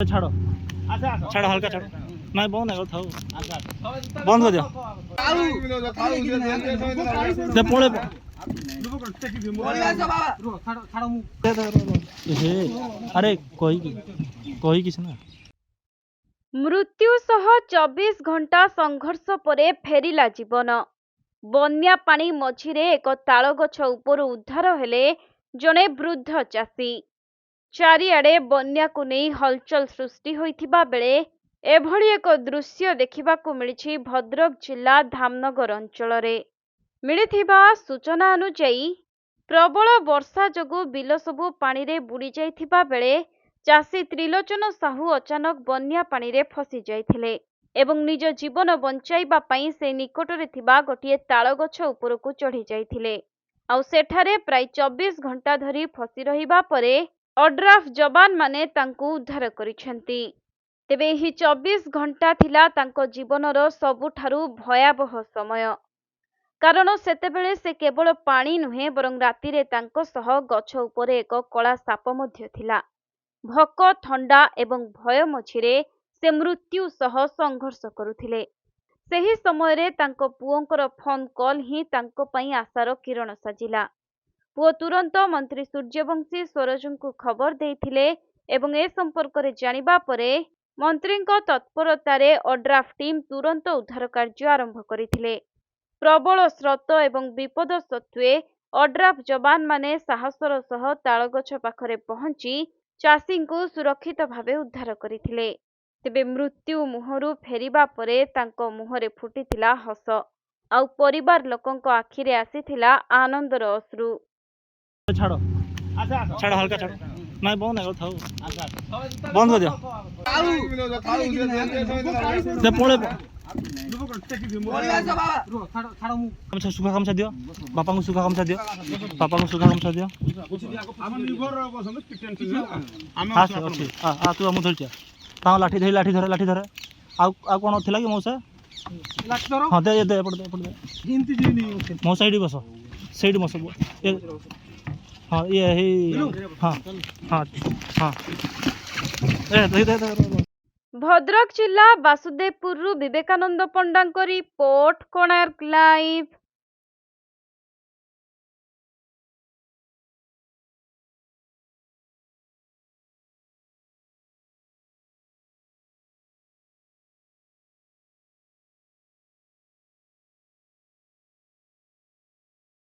छाड़ो छाड़ो हल्का छाड़ो नहीं बंद है था बंद कर दियो से पळे अरे कोई किछ ना मृत्यु सह 24 घंटा संघर्ष परे फेरिला जीवन। बन्या पानी मझिरे एक ताल गछ उपरु उद्धार हेले जणे वृद्ध चाषी। चारिआडे बन्या को नहीं हलचल सृष्टि होइथिबा बेले एभली एक दृश्य देखिबाकू मिलिछि भद्रक जिला धामनगर अंचल रे। मिलिथिबा सूचना अनुसार प्रबल वर्षा जोगु बिल सबु पानी रे बुड़ी जाइथिबा बेले चाषी त्रिलोचन साहू अचानक बन्या पानी रे फसी जाइथिले एवं निज जीवन बंचाइबा पई से निकटरे थिबा गोटिए ताल गछ उपरकू चढ़ी जाइथिले। आउ सेठारे प्राय 24 घंटा धरी फसी रहिबा परे ओड्राफ जवान माने तांकू उद्धार करिसेंती। तेबे ही 24 घंटा थिला तांको जीवनर सबुठारु भयावह समय, कारण सेतेबेले से केवल पानी नुहे बरं रातिरे तांको सह गछ उपरे एक कला साप मध्य थिला। भक थंडा एवं भय मझिरे से मृत्यु सह संघर्ष करुथिले। सेही समय रे तांको पुओंकर फोन कॉल ही तांको पई आशार किरण साजिला। पुओ तुरंत मंत्री सूर्यवंशी स्वरजंकु खबर देइथिले एवं ए संपर्क रे जानिबा परे मंत्रींको तत्परतारे ओड्राफ टीम तुरंत उद्धार कार्य आरंभ करिथिले। प्रबल स्रोत एवं विपद सत्वे ओड्राफ जवान माने साहसर सह तालगछ पाखरे पहुंची चाषी को सुरक्षित भावे उद्धार करथिले। तेबे मृत्यु मुहरु फेरिबा परे तांको मुहरे फुटिथिला हस, आउ परिवार लोकंको आखिरे आसीथिला आनंदर अश्रु। छाड़ो छाड़ो हल्का छाड़ो नहीं बंद है था बंद कर दियो से पळे गमछा सुखा गमछा दियो बापा को सुखा गमछा दियो पापा को सुखा गमछा दियो हां से अच्छी आ तू हम धरछ ता लाठी धरे आ कोन थिला कि मौसा लाठी धरो हां दे पड़ दे गिनती जीनी मौसा इडी बस सेडी मौसा हाँ ये है हाँ हाँ हाँ भद्रक जिला वासुदेवपुर विवेकानंद पंडा रिपोर्ट कोणार्क लाइव।